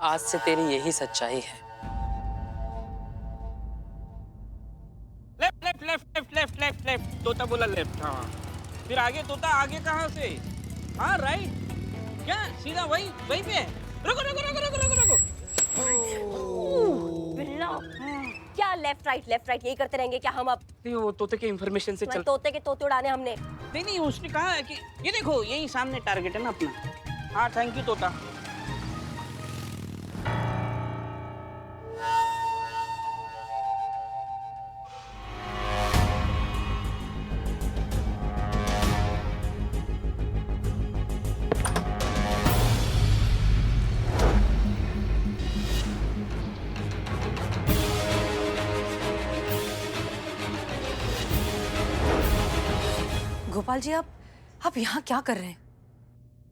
आज से तेरी यही सच्चाई है। Left left left left left left left, तोता बोला लेफ्ट। हाँ, फिर आगे तोता, आगे कहाँ से? हाँ राइट, क्या सीधा वही वहीं पे है? रुको रुको रुको रुको रुको रुको। बिल्ला, क्या लेफ्ट राइट यही करते रहेंगे क्या हम अब? नहीं, वो तोते के इंफॉर्मेशन से चल। तोते के तोते उड़ाने हमने। नहीं नहीं, उसने कहा है कि ये देखो यही सामने टारगेट है ना अपना। हाँ थैंक यू तोता। गोपाल जी, आप यहाँ क्या कर रहे हैं?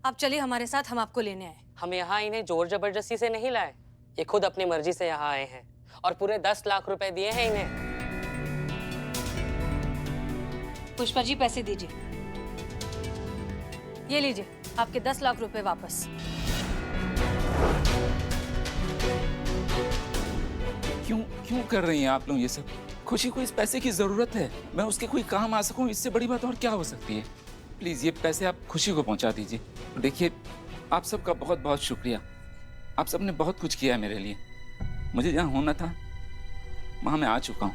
आप चलिए हमारे साथ, हम आपको लेने आए। हम यहाँ इन्हें जोर जबरदस्ती से नहीं लाए, ये खुद अपनी मर्जी से यहाँ आए हैं और पूरे 10 लाख रुपए दिए हैं इन्हें। पुष्पा जी, पैसे दीजिए। ये लीजिए आपके 10 लाख रुपए वापस। क्यों क्यों कर रही हैं आप लोग ये सब? खुशी को इस पैसे की जरूरत है, मैं उसके कोई काम आ सकूं, इससे बड़ी बात और क्या हो सकती है? प्लीज ये पैसे आप खुशी को पहुंचा दीजिए। देखिए, आप सबका बहुत बहुत शुक्रिया। आप सबने बहुत कुछ किया है मेरे लिए। मुझे जहां होना था वहां मैं आ चुका हूं।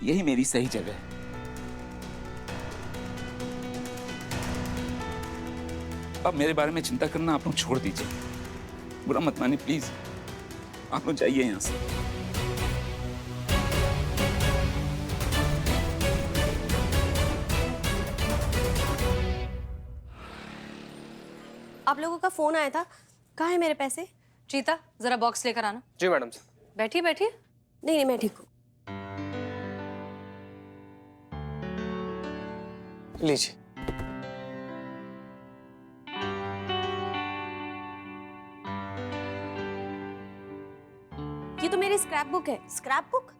यही मेरी सही जगह है। अब मेरे बारे में चिंता करना आप लोग छोड़ दीजिए। बुरा मत मानिए प्लीज, आप लोग जाइए यहाँ से। आप लोगों का फोन आया था, कहाँ है मेरे पैसे? चीता, जरा बॉक्स लेकर आना। जी मैडम। बैठिए बैठिए। नहीं मैं ठीक हूँ। लीजिए। ये तो मेरी स्क्रैप बुक है। Scrapbook?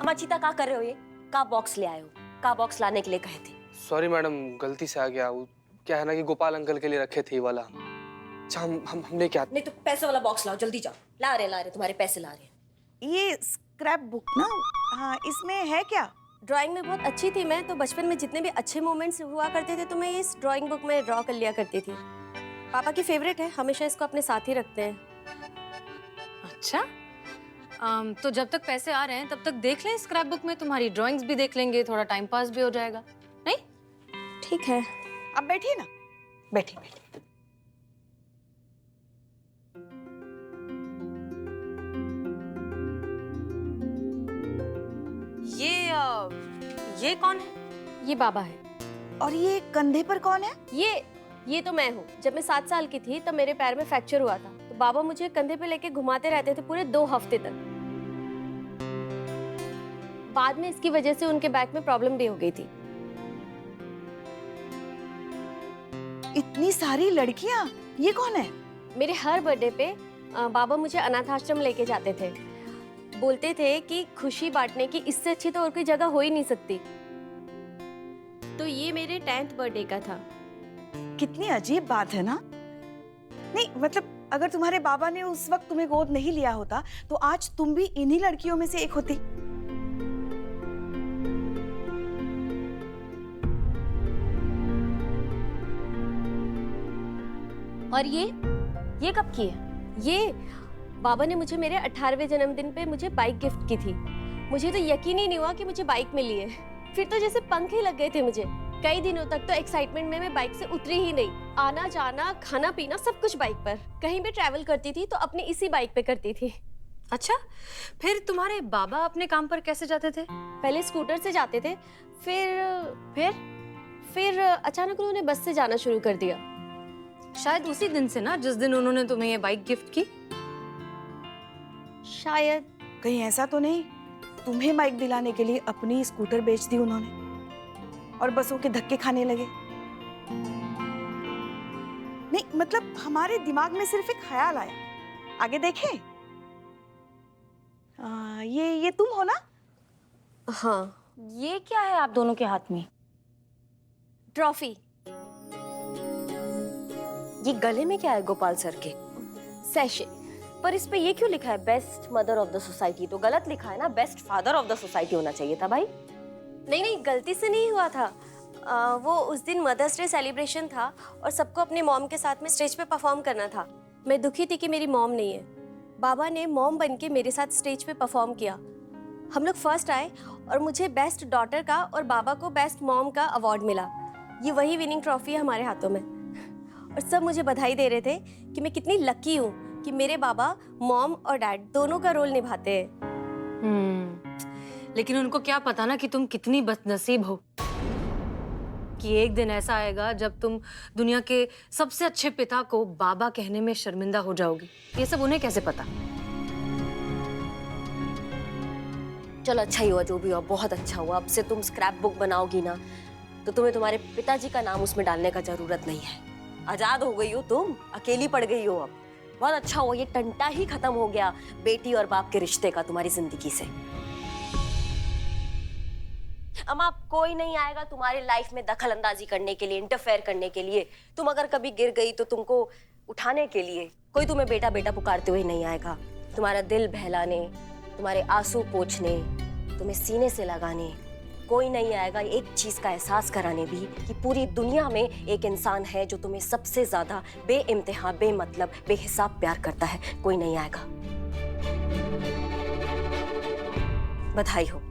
अमाचिता क्या कर रहे हो ये? का बॉक्स ले आए हो? का बॉक्स लाने के लिए कहे थे? सॉरी मैडम, गलती से आ गया। वो क्या है ना कि गोपाल अंकल के लिए रखे थे ये वाला। अच्छा हमने क्या? नहीं तो पैसे वाला बॉक्स लाओ, जल्दी जाओ। ला रहे तुम्हारे पैसे ला रहे। ये स्क्रैप बुक ना, हाँ इसमें है क्या? ड्राइंग में बहुत अच्छी थी मैं, तो बचपन में जितने भी अच्छे मोमेंट्स हुआ करते थे तो मैं इस ड्राइंग बुक में ड्रॉ कर लिया करती थी। पापा की फेवरेट है, हमेशा इसको अपने साथ ही रखते हैं। अच्छा, तो जब तक पैसे आ रहे हैं तब तक देख लें स्क्रैप बुक में, तुम्हारी ड्राइंग्स भी देख लेंगे, थोड़ा टाइम पास भी हो जाएगा। नहीं? ठीक है। अब बैठिए ना, बैठिए बैठिए। ये कौन है? ये बाबा है। और ये कंधे पर कौन है? ये तो मैं हूँ। जब मैं 7 साल की थी तब मेरे पैर में फ्रैक्चर हुआ था, तो बाबा मुझे कंधे पे लेके घुमाते रहते थे पूरे 2 हफ्ते तक। बाद में इसकी वजह से उनके बैक में प्रॉब्लम भी हो गई थी। इतनी सारी लड़कियां, ये कौन है? मेरे हर बर्थडे पे बाबा मुझे अनाथ आश्रम लेके जाते थे। बोलते थे कि खुशी बांटने की इससे अच्छी तो और कोई जगह हो ही नहीं सकती। तो ये मेरे 10th बर्थडे का था। कितनी अजीब बात है ना? नहीं मतलब अगर तुम्हारे बाबा ने उस वक्त तुम्हें गोद नहीं लिया होता तो आज तुम भी इन्हीं लड़कियों में से एक होती। और ये कब की है? ये बाबा ने मुझे मेरे 18वें जन्मदिन पे मुझे बाइक गिफ्ट की थी। मुझे तो यकीन ही नहीं हुआ कि मुझे बाइक मिली है। फिर तो जैसे पंख ही लग गए थे मुझे। कई दिनों तक तो एक्साइटमेंट में मैं बाइक से उतरी ही नहीं। आना जाना खाना पीना सब कुछ बाइक पर। कहीं भी ट्रैवल करती थी तो अपनी इसी बाइक पे करती थी। अच्छा, फिर तुम्हारे बाबा अपने काम पर कैसे जाते थे? पहले स्कूटर से जाते थे, फिर अचानक उन्होंने बस से जाना शुरू कर दिया। शायद उसी दिन से ना, जिस दिन उन्होंने तुम्हें ये बाइक गिफ्ट की। शायद। कहीं ऐसा तो नहीं तुम्हें बाइक दिलाने के लिए अपनी स्कूटर बेच दी उन्होंने और बसों के धक्के खाने लगे? नहीं मतलब हमारे दिमाग में सिर्फ एक ख्याल आया। आगे देखें। ये तुम हो ना? हाँ। ये क्या है आप दोनों के हाथ में? ट्रॉफी। ये गले में क्या है गोपाल सर के? सैशे। पर इस पे ये क्यों लिखा है best mother of the society? तो गलत लिखा है ना, best father of the society होना चाहिए था भाई। नहीं नहीं, गलती से नहीं हुआ था। वो उस दिन मदर्स डे सेलिब्रेशन था और सबको अपनी मॉम के साथ में स्टेज पे परफॉर्म करना था। मैं दुखी थी कि मेरी मॉम नहीं है। बाबा ने मॉम बन के मेरे साथ स्टेज पे परफॉर्म किया। हम लोग फर्स्ट आए और मुझे बेस्ट डॉटर का और बाबा को बेस्ट मॉम का अवार्ड मिला। ये वही विनिंग ट्रॉफी है हमारे हाथों में। और सब मुझे बधाई दे रहे थे कि मैं कितनी लकी हूँ कि मेरे बाबा मॉम और डैड दोनों का रोल निभाते हैं। लेकिन उनको क्या पता ना कि तुम कितनी बदनसीब हो, कि एक दिन ऐसा आएगा जब तुम दुनिया के सबसे अच्छे पिता को बाबा कहने में शर्मिंदा हो जाओगी। ये सब उन्हें कैसे पता? चलो अच्छा ही हुआ, जो भी हुआ बहुत अच्छा हुआ। अब से तुम स्क्रैप बुक बनाओगी ना तो तुम्हें तुम्हारे पिताजी का नाम उसमें डालने का जरूरत नहीं है। आजाद हो गई हो तुम, अकेली पड़ गई हो अब। बहुत अच्छा हुआ, ये टंटा ही खत्म हो गया बेटी और बाप के रिश्ते का तुम्हारी जिंदगी से। अम्मा, कोई नहीं आएगा तुम्हारी लाइफ में दखल अंदाजी करने के लिए, इंटरफेयर करने के लिए। तुम अगर कभी गिर गई तो तुमको उठाने के लिए कोई तुम्हें बेटा बेटा पुकारते हुए नहीं आएगा। तुम्हारा दिल बहलाने, तुम्हारे आंसू पोंछने, तुम्हें सीने से लगाने कोई नहीं आएगा। एक चीज का एहसास कराने भी कि पूरी दुनिया में एक इंसान है जो तुम्हें सबसे ज्यादा बेइंतहा, बेमतलब, बेहिसाब प्यार करता है। कोई नहीं आएगा। बधाई हो,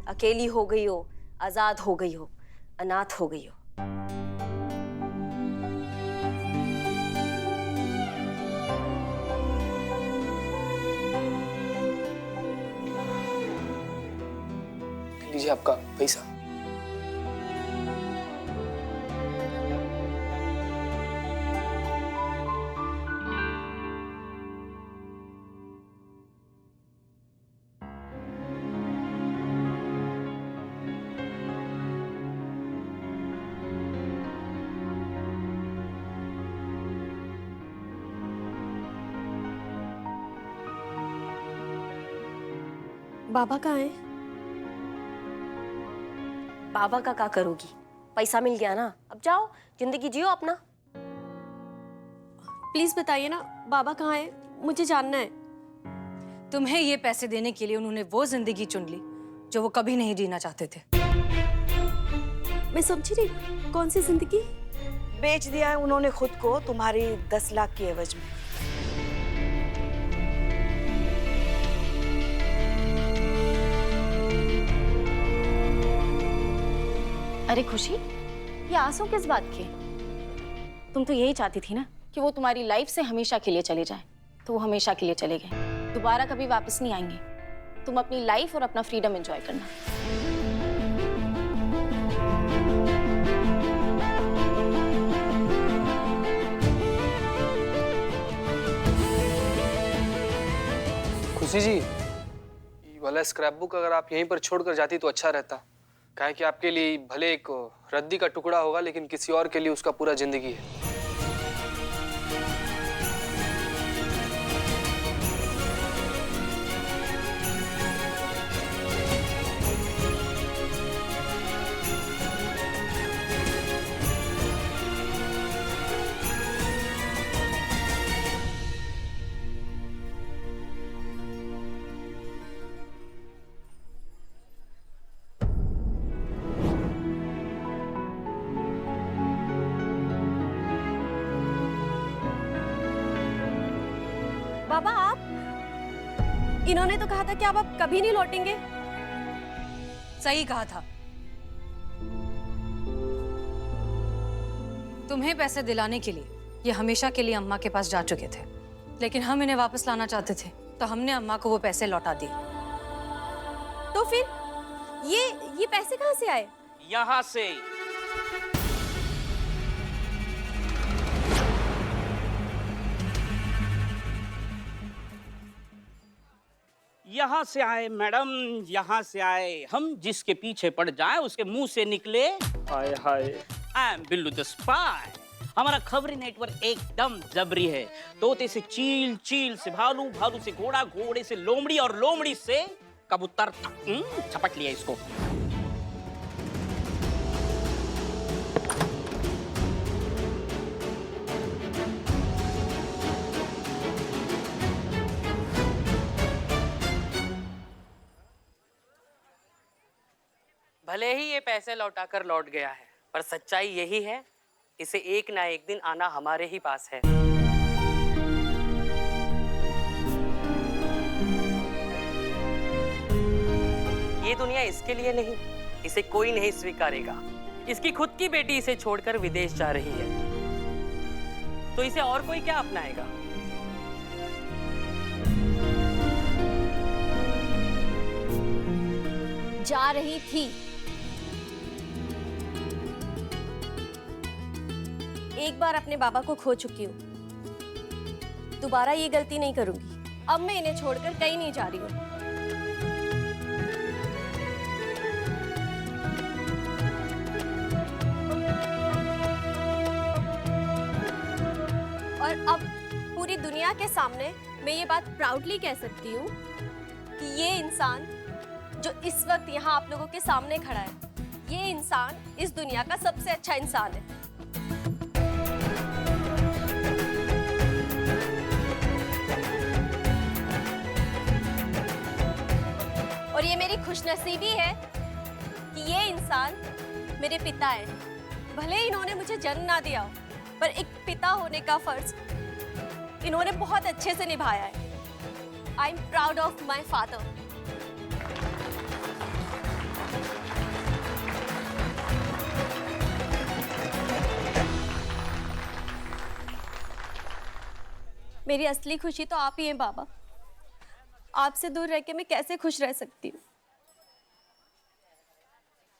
अकेली हो गई हो, आजाद हो गई हो, अनाथ हो गई हो। लीजिए आपका पैसा। बाबा कहाँ है? बाबा का क्या करोगी? पैसा मिल गया ना, अब जाओ जिंदगी जियो अपना। प्लीज बताइए ना, बाबा कहाँ है? मुझे जानना है। तुम्हें ये पैसे देने के लिए उन्होंने वो जिंदगी चुन ली जो वो कभी नहीं जीना चाहते थे। मैं समझी नहीं, कौन सी जिंदगी? बेच दिया है उन्होंने खुद को तुम्हारी 10 लाख के एवज में। अरे खुशी, ये आंसू किस बात के? तुम तो यही चाहती थी ना कि वो तुम्हारी लाइफ से हमेशा के लिए चले जाए, तो वो हमेशा के लिए चले गए। दोबारा कभी वापस नहीं आएंगे। तुम अपनी लाइफ और अपना फ्रीडम एंजॉय करना। खुशी जी, ये वाला स्क्रैप बुक अगर आप यहीं पर छोड़कर जाती तो अच्छा रहता। काहे कि आपके लिए भले एक रद्दी का टुकड़ा होगा, लेकिन किसी और के लिए उसका पूरा जिंदगी है। बाबा आप, इन्होंने तो कहा था कि आप अब कभी नहीं लौटेंगे। सही कहा था। तुम्हें पैसे दिलाने के लिए ये हमेशा के लिए अम्मा के पास जा चुके थे, लेकिन हम इन्हें वापस लाना चाहते थे, तो हमने अम्मा को वो पैसे लौटा दिए। तो फिर ये पैसे कहाँ से आए? यहाँ से। यहाँ से आए मैडम, यहाँ से आए। हम जिसके पीछे पड़ जाए उसके मुंह से निकले hi hi I am Billu the spy. हमारा खबरी नेटवर्क एकदम जबरी है। तोते से चील, चील से भालू, भालू से घोड़ा, घोड़े से लोमड़ी और लोमड़ी से कबूतर तक। झपट लिया इसको। भले ही ये पैसे लौटाकर लौट गया है, पर सच्चाई यही है, इसे एक ना एक दिन आना हमारे ही पास है। ये दुनिया इसके लिए नहीं, इसे कोई नहीं स्वीकारेगा। इसकी खुद की बेटी इसे छोड़कर विदेश जा रही है, तो इसे और कोई क्या अपनाएगा? जा रही थी। एक बार अपने बाबा को खो चुकी हूँ, दोबारा ये गलती नहीं करूंगी। अब मैं इन्हें छोड़कर कहीं नहीं जा रही हूँ। और अब पूरी दुनिया के सामने मैं ये बात प्राउडली कह सकती हूँ कि ये इंसान जो इस वक्त यहाँ आप लोगों के सामने खड़ा है, ये इंसान इस दुनिया का सबसे अच्छा इंसान है। और ये मेरी खुशनसीबी है कि ये इंसान मेरे पिता हैं। भले ही इन्होंने मुझे जन्म ना दिया हो, पर एक पिता होने का फर्ज इन्होंने बहुत अच्छे से निभाया है। I am proud of my father. मेरी असली खुशी तो आप ही हैं बाबा। आपसे दूर रह के मैं कैसे खुश रह सकती हूँ?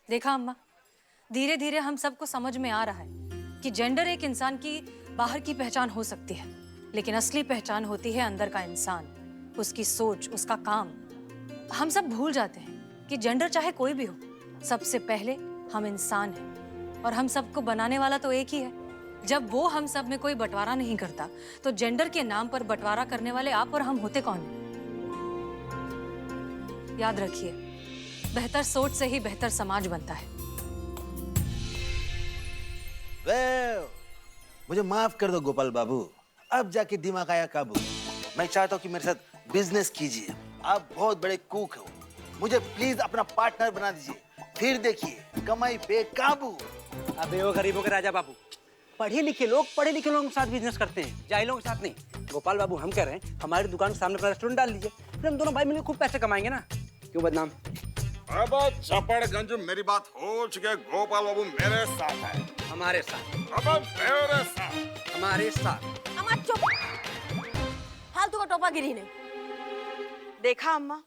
देखा अम्मा, धीरे धीरे हम सबको समझ में आ रहा है कि जेंडर एक इंसान की बाहर की पहचान हो सकती है, लेकिन असली पहचान होती है अंदर का इंसान, उसकी सोच, उसका काम। हम सब भूल जाते हैं कि जेंडर चाहे कोई भी हो, सबसे पहले हम इंसान हैं और हम सबको बनाने वाला तो एक ही है। जब वो हम सब में कोई बंटवारा नहीं करता, तो जेंडर के नाम पर बंटवारा करने वाले आप और हम होते कौन? याद रखिए, बेहतर सोच से ही बेहतर समाज बनता है। मुझे माफ कर दो गोपाल बाबू, अब जाके दिमाग आया काबू। मैं चाहता हूँ कि मेरे साथ बिजनेस कीजिए। आप बहुत बड़े कुक हो, मुझे प्लीज अपना पार्टनर बना दीजिए, फिर देखिए कमाई पे काबू। अबे वो गरीबों के राजा बाबू, पढ़े लिखे लोग लोगों के साथ बिजनेस करते हैं, जाहिलों के साथ नहीं। गोपाल बाबू, हम कह रहे हैं हमारी दुकान के सामने अपना रेस्टोरेंट डाल लीजिए, फिर हम दोनों भाई मिलकर खूब पैसे कमाएंगे ना। क्यों बदनाम? अब चपड़गंज मेरी बात हो चुकी है। गोपाल बाबू मेरे साथ है। हमारे साथ? अब मेरे साथ। हमारे साथ। अम्मा चुप, फालतू का टोपागिरी नहीं। देखा अम्मा,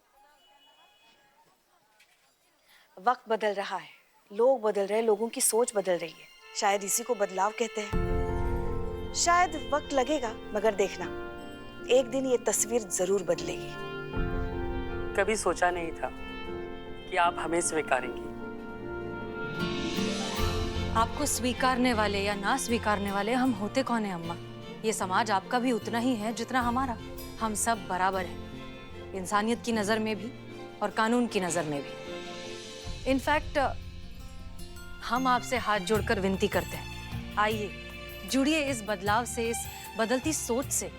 वक्त बदल रहा है, लोग बदल रहे हैं, लोगों की सोच बदल रही है। शायद इसी को बदलाव कहते हैं। शायद वक्त लगेगा, मगर देखना एक दिन ये तस्वीर जरूर बदलेगी। कभी सोचा नहीं था कि आप हमें स्वीकारेंगी। आपको स्वीकारने वाले या ना स्वीकारने वाले हम होते कौन है अम्मा? ये समाज आपका भी उतना ही है जितना हमारा। हम सब बराबर हैं, इंसानियत की नजर में भी और कानून की नजर में भी। इनफैक्ट हम आपसे हाथ जोड़कर विनती करते हैं, आइए जुड़िए इस बदलाव से, इस बदलती सोच से,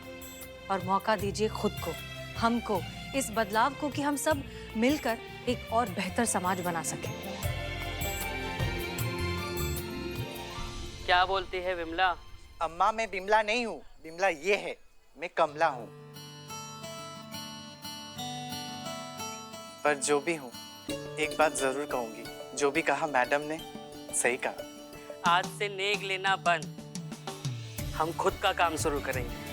और मौका दीजिए खुद को, हमको, इस बदलाव को, कि हम सब मिलकर एक और बेहतर समाज बना सकें। क्या बोलती है विमला? अम्मा, मैं बिमला नहीं हूँ, बिमला ये है, मैं कमला हूँ। पर जो भी हूँ, एक बात जरूर कहूंगी, जो भी कहा मैडम ने सही कहा। आज से नेग लेना बंद, हम खुद का काम शुरू करेंगे।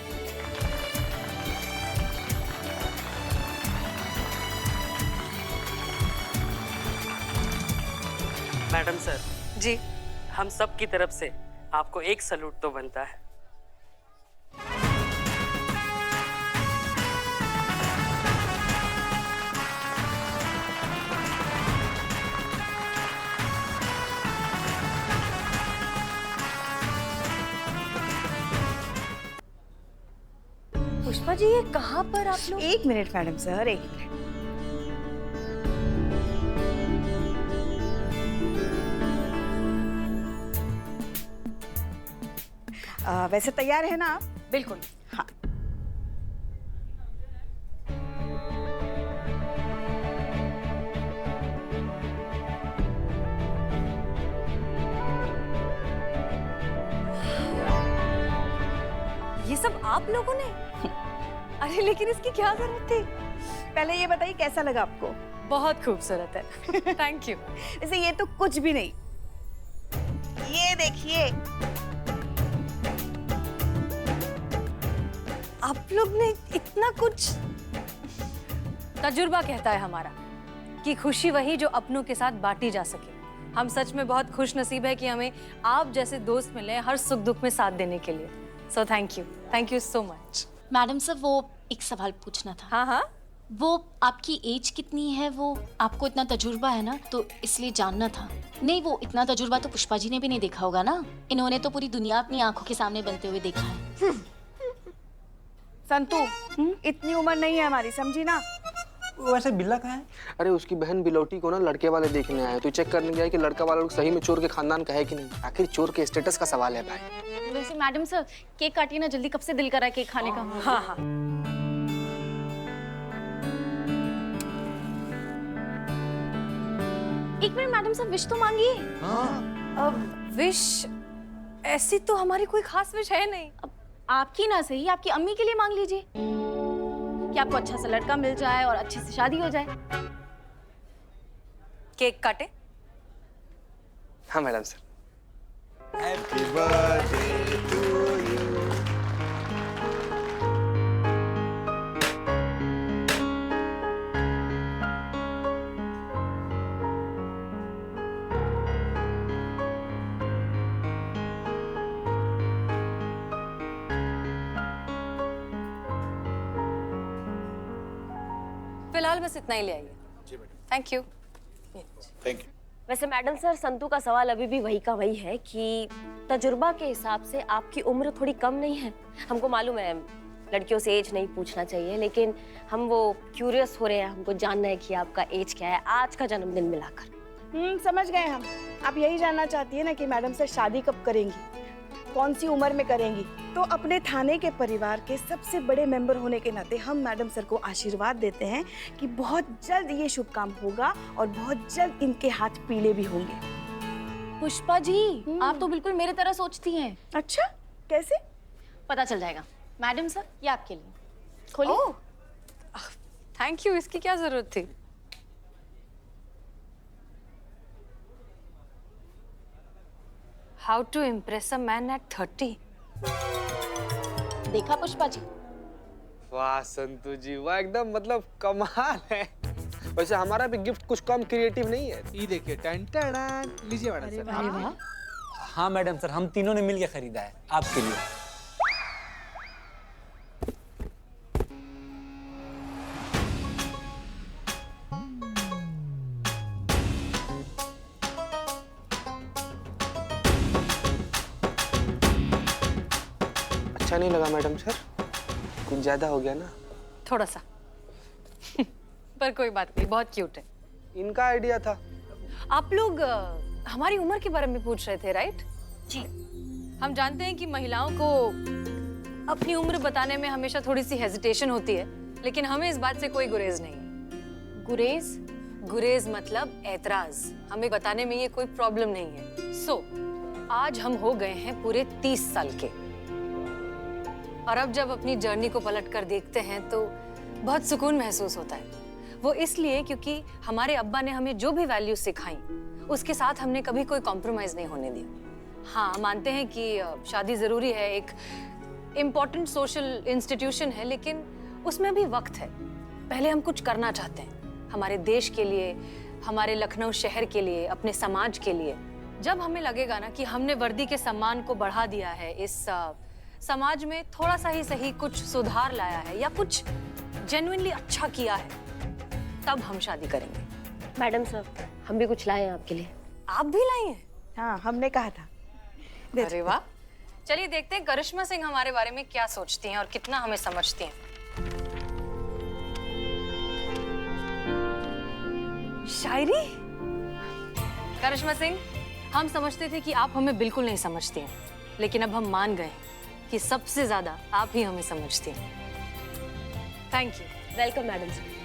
मैडम सर जी, हम सब की तरफ से आपको एक सैल्यूट तो बनता है। पुष्पा जी, ये कहाँ पर आप लोग? एक मिनट मैडम सर, एक मिनट। वैसे तैयार है ना आप? बिल्कुल। हाँ। ये सब आप लोगों ने? अरे लेकिन इसकी क्या जरूरत थी? पहले ये बताइए कैसा लगा आपको? बहुत खूबसूरत है। Thank you. वैसे ये तो कुछ भी नहीं, ये देखिए आप लोग ने इतना कुछ। तजुर्बा कहता है हमारा कि खुशी वही जो अपनों के साथ बांटी जा सके। हम सच में बहुत खुश नसीब है कि हमें आप जैसे दोस्त मिले हर सुख दुख में साथ देने के लिए। So thank you so much. Madam sir, वो एक सवाल पूछना था। हाँ हाँ, वो आपकी एज कितनी है? वो आपको इतना तजुर्बा है ना, तो इसलिए जानना था। नहीं, वो इतना तजुर्बा तो पुष्पा जी ने भी नहीं देखा होगा ना। इन्होंने तो पूरी दुनिया अपनी आंखों के सामने बनते हुए देखा है। संतू, इतनी उम्र नहीं है हमारी, समझी ना? वैसे बिल्ला कहाँ है? अरे उसकी बहन बिलौटी को ना लड़के वाले देखने आए, तो चेक करने गया कि लड़का वाला लोग सही में चोर के खानदान का है कि नहीं। आखिर चोर के स्टेटस का सवाल है भाई। वैसे मैडम सर, केक काटिए ना जल्दी, कब से दिल कर रहा है केक खाने का। हाँ हाँ। एक मिनट मैडम सर, विश तो मांगिए। अब विश ऐसी तो हमारी कोई खास विश है नहीं। अब आपकी ना सही, आपकी अम्मी के लिए मांग लीजिए कि आपको अच्छा सा लड़का मिल जाए और अच्छे से शादी हो जाए। केक काटे? हाँ madam sir. Happy birthday to you. फिलहाल बस इतना ही ले आइए। जी madam. Thank you. Thank you. वैसे मैडम सर, संतू का सवाल अभी भी वही का वही है कि तजुर्बा के हिसाब से आपकी उम्र थोड़ी कम नहीं है। हमको मालूम है लड़कियों से एज नहीं पूछना चाहिए, लेकिन हम वो क्यूरियस हो रहे हैं, हमको जानना है कि आपका एज क्या है आज का जन्मदिन मिलाकर। समझ गए हम। आप यही जानना चाहती है ना कि मैडम से शादी कब करेंगी, कौन सी उम्र में करेंगी। तो अपने थाने के परिवार के सबसे बड़े मेंबर होने के नाते हम मैडम सर को आशीर्वाद देते हैं कि बहुत जल्द ये शुभ काम होगा और बहुत जल्द इनके हाथ पीले भी होंगे। पुष्पा जी, आप तो बिल्कुल मेरे तरह सोचती हैं। अच्छा, कैसे? पता चल जाएगा। मैडम सर, ये आपके लिए, खोलिए। थैंक यू, इसकी क्या जरूरत थी? How to impress a man at 30? देखा पुष्पा जी? वाह संतू जी, वाह, एकदम मतलब कमाल है। वैसे हमारा भी गिफ्ट कुछ कम क्रिएटिव नहीं है। ये देखिए, टन टन। लीजिए मैडम सर। अरे वाह। हाँ मैडम सर, हम तीनों ने मिलकर खरीदा है आपके लिए। अच्छा नहीं लगा मैडम सर? कुछ ज्यादा हो गया ना? थोड़ा सा। पर कोई बात नहीं, बहुत क्यूट है। इनका आइडिया था। आप लोग हमारी उम्र के बारे में पूछ रहे थे, राइट? जी। हम जानते हैं कि महिलाओं को अपनी उम्र बताने में हमेशा थोड़ी सी हेजिटेशन होती है, लेकिन हमें इस बात से कोई गुरेज नहीं है। गुरेज? गुरेज मतलब ऐतराज। हमें बताने में ये कोई प्रॉब्लम नहीं है। सो आज हम हो गए हैं पूरे 30 साल के, और अब जब अपनी जर्नी को पलट कर देखते हैं तो बहुत सुकून महसूस होता है। वो इसलिए क्योंकि हमारे अब्बा ने हमें जो भी वैल्यूज सिखाई उसके साथ हमने कभी कोई कॉम्प्रोमाइज नहीं होने दिया। हाँ, मानते हैं कि शादी जरूरी है, एक इम्पोर्टेंट सोशल इंस्टीट्यूशन है, लेकिन उसमें भी वक्त है। पहले हम कुछ करना चाहते हैं हमारे देश के लिए, हमारे लखनऊ शहर के लिए, अपने समाज के लिए। जब हमें लगेगा ना कि हमने वर्दी के सम्मान को बढ़ा दिया है, इस समाज में थोड़ा सा ही सही कुछ सुधार लाया है या कुछ जेन्युइनली अच्छा किया है, तब हम शादी करेंगे। मैडम सर, हम भी कुछ लाए हैं आपके लिए। आप भी लाई हैं? हाँ, हमने कहा था। अरे वाह। चलिए देखते हैं करिश्मा सिंह हमारे बारे में क्या सोचती हैं और कितना हमें समझती हैं। शायरी? करिश्मा सिंह, हम समझते थे कि आप हमें बिल्कुल नहीं समझती हैं, लेकिन अब हम मान गए कि सबसे ज्यादा आप ही हमें समझती हैं। Thank you. Welcome madam sir.